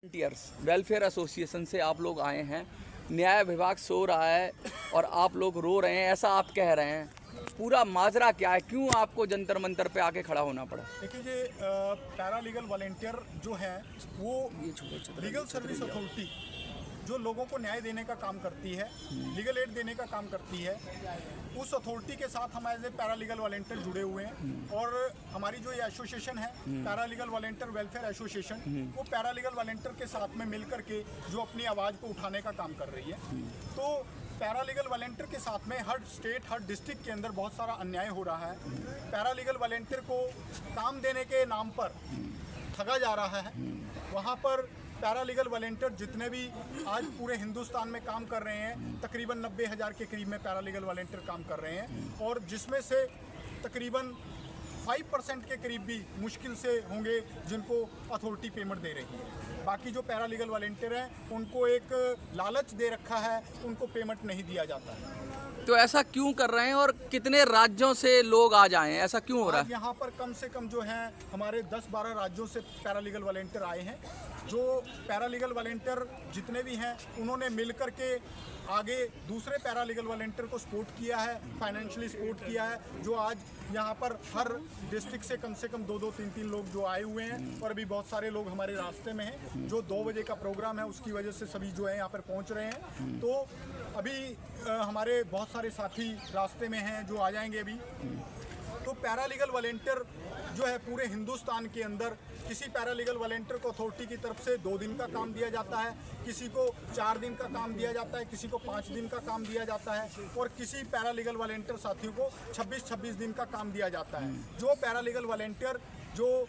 Volunteers welfare association से आप लोग आए हैं। न्याय विभाग सो रहा है और आप लोग रो रहे हैं, ऐसा आप कह रहे हैं। पूरा माजरा क्या है, क्यों आपको जंतर मंतर पे आके खड़ा होना पड़ा? देखिए ये पैरा लीगल वॉलंटियर जो है वो लीगल सर्विस अथॉरिटी जो लोगों को न्याय देने का काम करती है, लीगल एड देने का काम करती है, उस अथॉरिटी के साथ हम as a paralegal volunteer जुड़े हुए हैं। और हमारी जो ये एसोसिएशन है paralegal volunteer welfare association, वो पैरा लीगल वॉलंटियर के साथ में मिलकर के जो अपनी आवाज़ को उठाने का काम कर रही है। तो पैरा लीगल वॉलंटियर के साथ में हर स्टेट, हर डिस्ट्रिक्ट के अंदर बहुत सारा अन्याय हो रहा है। पैरा लीगल वॉलंटियर को काम देने के नाम पर ठगा जा रहा है। वहाँ पर पैरा लीगल वॉलंटियर जितने भी आज पूरे हिंदुस्तान में काम कर रहे हैं, तकरीबन 90,000 के करीब में पैरा लीगल वॉलंटियर काम कर रहे हैं, और जिसमें से तकरीबन 5% के करीब भी मुश्किल से होंगे जिनको अथॉरिटी पेमेंट दे रही है। बाकी जो पैरा लीगल वॉलंटियर हैं उनको एक लालच दे रखा है, उनको पेमेंट नहीं दिया जाता है। तो ऐसा क्यों कर रहे हैं और कितने राज्यों से लोग आ जाएं, ऐसा क्यों हो रहा है? यहाँ पर कम से कम जो है हमारे 10-12 राज्यों से पैरा लीगल वॉलंटियर आए हैं। जो पैरा लीगल वॉलंटियर जितने भी हैं उन्होंने मिल कर के आगे दूसरे पैरा लीगल वॉलंटियर को सपोर्ट किया है, फाइनेंशियली सपोर्ट किया है। जो आज यहाँ पर हर डिस्ट्रिक्ट से कम 2-2, 3-3 लोग जो आए हुए हैं, और अभी बहुत सारे लोग हमारे रास्ते में हैं। जो 2 बजे का प्रोग्राम है उसकी वजह से सभी जो है यहाँ पर पहुँच रहे हैं। तो अभी हमारे बहुत सारे साथी रास्ते में हैं जो आ जाएंगे अभी। तो पैरा लीगल वॉलंटियर जो है पूरे हिंदुस्तान के अंदर किसी पैरा लीगल वॉलंटियर को अथॉरिटी की तरफ से 2 दिन का काम दिया जाता है, किसी को 4 दिन का काम दिया जाता है, किसी को 5 दिन का काम दिया जाता है, और किसी पैरा लीगल वॉलंटियर साथियों को 26-26 दिन का काम दिया जाता है। जो पैरा लीगल वॉलंटियर जो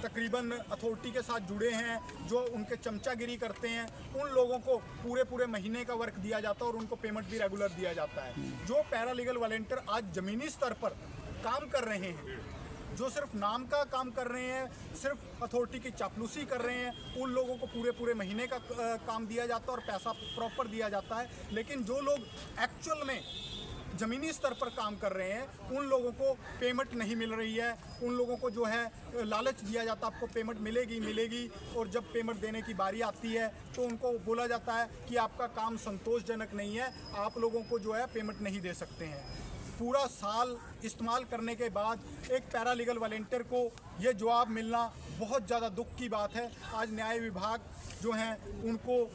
तकरीबन अथॉरिटी के साथ जुड़े हैं, जो उनके चमचागिरी करते हैं, उन लोगों को पूरे महीने का वर्क दिया जाता है और उनको पेमेंट भी रेगुलर दिया जाता है। जो पैरा लीगल वॉलंटियर आज ज़मीनी स्तर पर काम कर रहे हैं, जो सिर्फ नाम का काम कर रहे हैं, सिर्फ अथॉरिटी की चापलूसी कर रहे हैं, उन लोगों को पूरे महीने का काम दिया जाता है और पैसा प्रॉपर दिया जाता है। लेकिन जो लोग एक्चुअल में ज़मीनी स्तर पर काम कर रहे हैं उन लोगों को पेमेंट नहीं मिल रही है। उन लोगों को जो है लालच दिया जाता है, आपको पेमेंट मिलेगी, और जब पेमेंट देने की बारी आती है तो उनको बोला जाता है कि आपका काम संतोषजनक नहीं है, आप लोगों को जो है पेमेंट नहीं दे सकते हैं। पूरा साल इस्तेमाल करने के बाद एक पैरा लीगल वॉलंटियर को ये जवाब मिलना बहुत ज़्यादा दुख की बात है। आज न्याय विभाग जो हैं उनको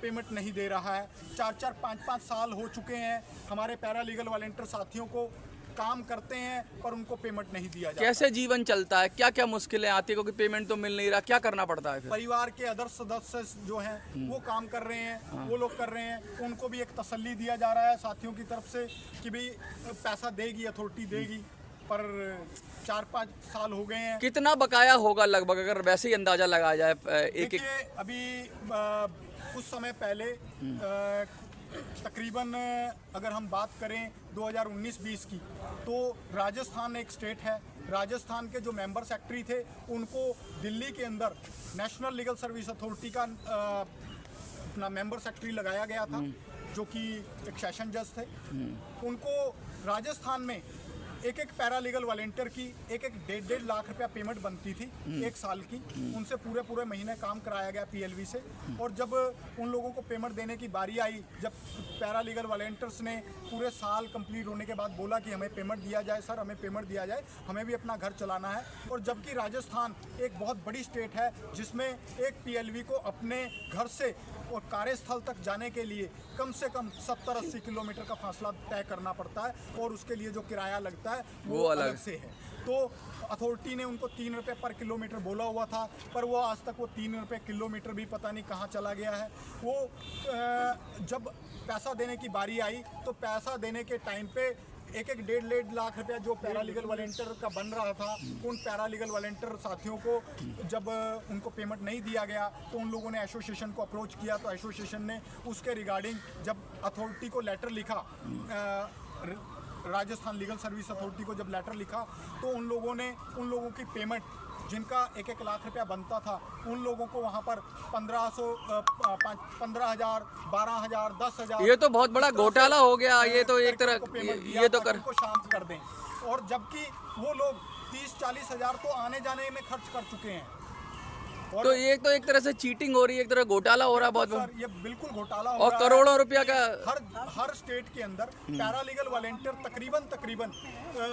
पेमेंट नहीं दे रहा है। 4-4, 5-5 साल हो चुके हैं हमारे पैरा लीगल वॉलंटियर साथियों को काम करते हैं पर उनको पेमेंट नहीं दिया जाता। कैसे जीवन चलता है, क्या क्या मुश्किलें आती है, क्योंकि पेमेंट तो मिल नहीं रहा, क्या करना पड़ता है फिर? परिवार के अदर सदस्य जो हैं वो काम कर रहे हैं, वो लोग कर रहे हैं, उनको भी एक तसल्ली दिया जा रहा है साथियों की तरफ से कि भाई पैसा देगी, अथॉरिटी देगी, पर 4-5 साल हो गए हैं। कितना बकाया होगा लगभग, अगर वैसे ही अंदाजा लगाया जाए? एक अभी कुछ समय पहले तकरीबन अगर हम बात करें 2019-20 की, तो राजस्थान एक स्टेट है, राजस्थान के जो मेंबर सेक्रेटरी थे उनको दिल्ली के अंदर नेशनल लीगल सर्विस अथॉरिटी का अपना मेंबर सेक्रेटरी लगाया गया था, जो कि एक सेशन जज थे। उनको राजस्थान में एक पैरा लीगल वॉलंटियर की 1-1.5 लाख रुपया पेमेंट बनती थी 1 साल की। उनसे पूरे महीने काम कराया गया पीएलवी से, और जब उन लोगों को पेमेंट देने की बारी आई, जब पैरा लीगल वॉलंटियर्स ने पूरे साल कंप्लीट होने के बाद बोला कि हमें पेमेंट दिया जाए, सर हमें पेमेंट दिया जाए, हमें भी अपना घर चलाना है। और जबकि राजस्थान एक बहुत बड़ी स्टेट है जिसमें एक पीएलवी को अपने घर से और कार्यस्थल तक जाने के लिए कम से कम 70-80 किलोमीटर का फासला तय करना पड़ता है, और उसके लिए जो किराया लगता है वो अलग से है। तो अथॉरिटी ने उनको 3 रुपये पर किलोमीटर बोला हुआ था, पर वो आज तक वो 3 रुपये किलोमीटर भी पता नहीं कहाँ चला गया है। वो जब पैसा देने की बारी आई तो पैसा देने के टाइम पे 1-1.5 लाख रुपया जो पैरा लीगल वॉलंटियर का बन रहा था, उन पैरा लीगल वॉलंटियर साथियों को जब उनको पेमेंट नहीं दिया गया तो उन लोगों ने एसोसिएशन को अप्रोच किया। तो एसोसिएशन ने उसके रिगार्डिंग जब अथॉरिटी को लेटर लिखा, राजस्थान लीगल सर्विस अथॉरिटी को जब लेटर लिखा, तो उन लोगों की पेमेंट जिनका 1-1 लाख रुपया बनता था, उन लोगों को वहाँ पर 15,000, 12,000, 10,000। ये तो बहुत बड़ा घोटाला हो गया। ये तो एक तरह ये तो उनको शांत कर दें। और जबकि वो लोग 30-40 हज़ार तो आने जाने में खर्च कर चुके हैं। और तो ये तो एक तरह से चीटिंग हो रही है, एक तरह घोटाला हो रहा है बहुत। सर ये बिल्कुल घोटाला हो और रहा है। करोड़ों रुपया का हर स्टेट के अंदर पैरालीगल वॉलेंटियर तकरीबन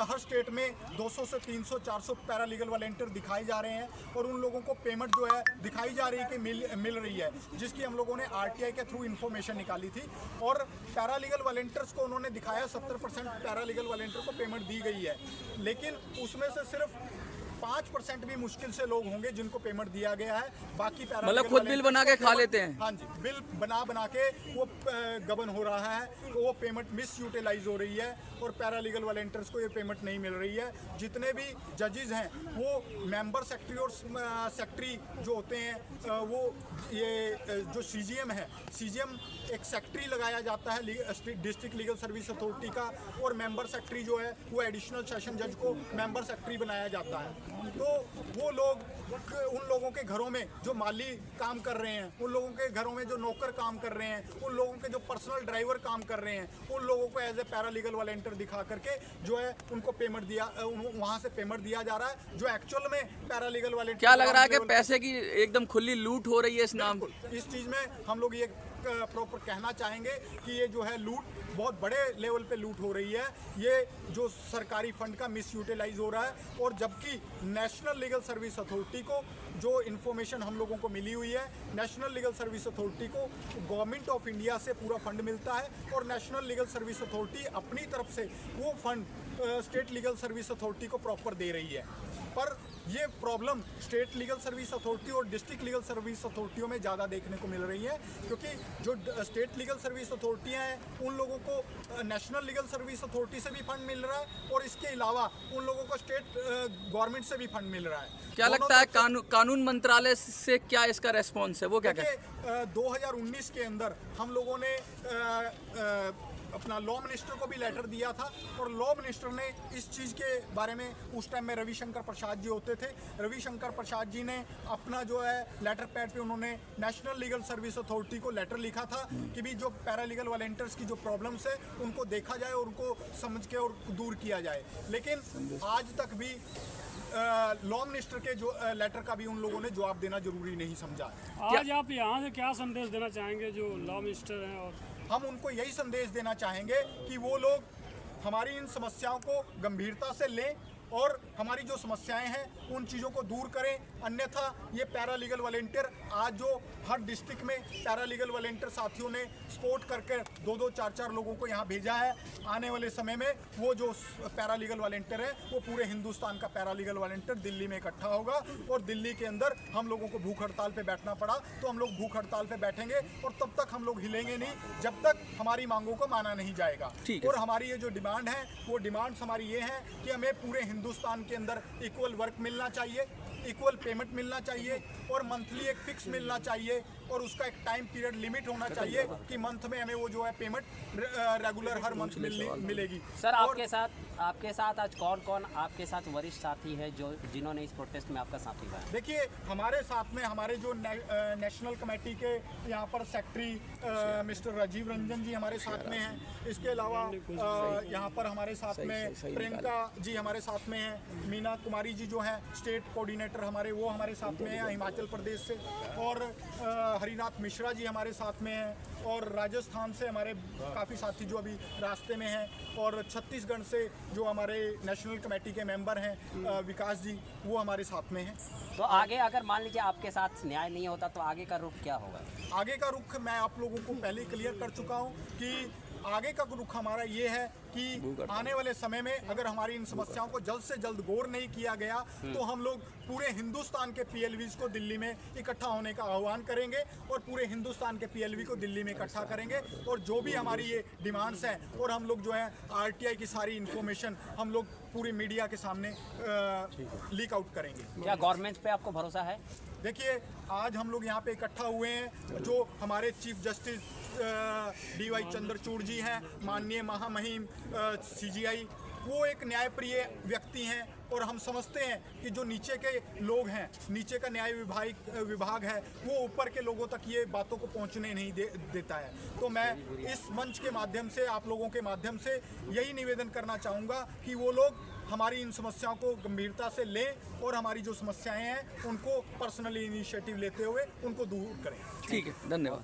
हर स्टेट में 200 से 300 400 पैरालीगल वॉलेंटियर दिखाए जा रहे हैं और उन लोगों को पेमेंट जो है दिखाई जा रही है कि मिल रही है, जिसकी हम लोगों ने आरटीआई के थ्रू इन्फॉर्मेशन निकाली थी। और पैरालीगल वॉलेंटियर्स को उन्होंने दिखाया 70% पैरालीगल वॉलेंटियर को पेमेंट दी गई है, लेकिन उसमें से सिर्फ 5% भी मुश्किल से लोग होंगे जिनको पेमेंट दिया गया है। बाकी मतलब खुद बिल बना के खा लेते हैं। हाँ जी, बिल बना के वो गबन हो रहा है, तो वो पेमेंट मिस यूटिलाइज हो रही है और पैरालीगल वॉलेंटियर्स को ये पेमेंट नहीं मिल रही है। जितने भी जजेस हैं वो मेंबर सेक्रेटरी और सेक्रेटरी जो होते हैं वो ये जो सीजीएम है, सीजीएम एक सेक्रेटरी लगाया जाता है डिस्ट्रिक्ट लीगल सर्विस अथॉरिटी का, और मेंबर सेक्रेटरी जो है वो एडिशनल सेशन जज को मेंबर सेक्रेटरी बनाया जाता है। तो वो लोग उन लोगों के घरों में जो माली काम कर रहे हैं, उन लोगों के घरों में जो नौकर काम कर रहे हैं, उन लोगों के जो पर्सनल ड्राइवर काम कर रहे हैं, उन लोगों को एज ए पैरालीगल वॉलेंटियर दिखा करके जो है उनको पेमेंट दिया, वहाँ से पेमेंट दिया जा रहा है, जो एक्चुअल में पैरालीगल वॉलेंटियर। क्या लग रहा है कि पैसे की एकदम खुली लूट हो रही है इस नाम? इस चीज़ में हम लोग ये प्रॉपर कहना चाहेंगे कि ये जो है लूट बहुत बड़े लेवल पे लूट हो रही है। ये जो सरकारी फंड का मिस यूटिलाइज हो रहा है, और जबकि नेशनल लीगल सर्विस अथॉरिटी को जो इन्फॉर्मेशन हम लोगों को मिली हुई है, नेशनल लीगल सर्विस अथॉरिटी को गवर्नमेंट ऑफ इंडिया से पूरा फंड मिलता है और नेशनल लीगल सर्विस अथॉरिटी अपनी तरफ से वो fund state legal service authority को प्रॉपर दे रही है। पर ये problem state legal service authority और डिस्ट्रिक्ट लीगल सर्विस अथॉरिटियों में ज़्यादा देखने को मिल रही है, क्योंकि जो स्टेट लीगल सर्विस अथॉरिटियाँ हैं उन लोगों को नेशनल लीगल सर्विस अथॉरिटी से भी फंड मिल रहा है और इसके अलावा उन लोगों को स्टेट गवर्नमेंट से भी फंड मिल रहा है। क्या लगता है कानून मंत्रालय से क्या इसका रेस्पॉन्स है, वो क्या कहते हैं? 2019 के अंदर हम लोगों ने अपना लॉ मिनिस्टर को भी लेटर दिया था और लॉ मिनिस्टर ने इस चीज़ के बारे में, उस टाइम में रविशंकर प्रसाद जी होते थे, रविशंकर प्रसाद जी ने अपना जो है लेटर पैड पे उन्होंने नेशनल लीगल सर्विस अथॉरिटी को लेटर लिखा था कि भी जो पैरालीगल वॉलेंटियर्स की जो प्रॉब्लम्स है उनको देखा जाए और उनको समझ के और दूर किया जाए। लेकिन आज तक भी लॉ मिनिस्टर के जो लेटर का भी उन लोगों ने जवाब देना जरूरी नहीं समझा। आज आप यहाँ से क्या संदेश देना चाहेंगे जो लॉ मिनिस्टर हैं? और हम उनको यही संदेश देना चाहेंगे कि वो लोग हमारी इन समस्याओं को गंभीरता से लें और हमारी जो समस्याएं हैं उन चीज़ों को दूर करें, अन्यथा ये पैरालीगल वॉलेंटियर आज जो हर डिस्ट्रिक्ट में पैरालीगल वॉलेंटियर साथियों ने सपोर्ट करके 2-2, 4-4 लोगों को यहाँ भेजा है, आने वाले समय में वो जो पैरालीगल वॉलेंटियर है वो पूरे हिंदुस्तान का पैरालीगल वॉलेंटियर दिल्ली में इकट्ठा होगा और दिल्ली के अंदर हम लोगों को भूख हड़ताल पे बैठना पड़ा तो हम लोग भूख हड़ताल पे बैठेंगे और तब तक हम लोग हिलेंगे नहीं जब तक हमारी मांगों को माना नहीं जाएगा। और हमारी ये जो डिमांड है वो डिमांड्स हमारी ये है कि हमें पूरे हिंदुस्तान के अंदर इक्वल वर्क मिलना चाहिए, इक्वल पेमेंट मिलना चाहिए और मंथली एक फिक्स मिलना चाहिए और उसका एक टाइम पीरियड लिमिट होना चाहिए कि मंथ में हमें वो जो है पेमेंट रेगुलर हर मंथ मिलेगी। सर आपके साथ आज कौन आपके साथ वरिष्ठ साथी है जो जिन्होंने इस प्रोटेस्ट में आपका साथ दिया? देखिए हमारे साथ में हमारे जो नेशनल कमेटी के यहाँ पर सेक्रेटरी मिस्टर राजीव रंजन जी हमारे साथ में हैं। इसके अलावा यहाँ पर हमारे साथ में प्रियंका जी हमारे साथ में हैं, मीना कुमारी जी जो हैं स्टेट कोऑर्डिनेटर हमारे वो हमारे साथ में हैं हिमाचल प्रदेश से, और हरिनाथ मिश्रा जी हमारे साथ में हैं, और राजस्थान से हमारे काफ़ी साथी जो अभी रास्ते में हैं, और छत्तीसगढ़ से जो हमारे नेशनल कमेटी के मेंबर हैं विकास जी वो हमारे साथ में हैं। तो आगे अगर मान लीजिए आपके साथ न्याय नहीं होता तो आगे का रुख क्या होगा? आगे का रुख मैं आप लोगों को पहले क्लियर कर चुका हूँ कि आगे का रुख हमारा ये है कि आने वाले समय में अगर हमारी इन समस्याओं को जल्द से जल्द गौर नहीं किया गया तो हम लोग पूरे हिंदुस्तान के पीएलवीज को दिल्ली में इकट्ठा होने का आह्वान करेंगे और पूरे हिंदुस्तान के पीएलवी को दिल्ली में इकट्ठा करेंगे और जो भी हमारी ये डिमांड्स हैं और हम लोग जो है आरटीआई की सारी इन्फॉर्मेशन हम लोग पूरी मीडिया के सामने लीक आउट करेंगे। क्या गवर्नमेंट पे आपको भरोसा है? देखिए आज हम लोग यहाँ पे इकट्ठा हुए हैं, जो हमारे चीफ जस्टिस DY चंद्रचूड़ जी हैं, माननीय महामहिम CGI, वो एक न्यायप्रिय व्यक्ति हैं और हम समझते हैं कि जो नीचे के लोग हैं, नीचे का न्याय विभाग है वो ऊपर के लोगों तक ये बातों को पहुंचने नहीं देता है। तो मैं इस मंच के माध्यम से आप लोगों के माध्यम से यही निवेदन करना चाहूँगा कि वो लोग हमारी इन समस्याओं को गंभीरता से लें और हमारी जो समस्याएं हैं उनको पर्सनली इनिशिएटिव लेते हुए उनको दूर करें। ठीक है, धन्यवाद।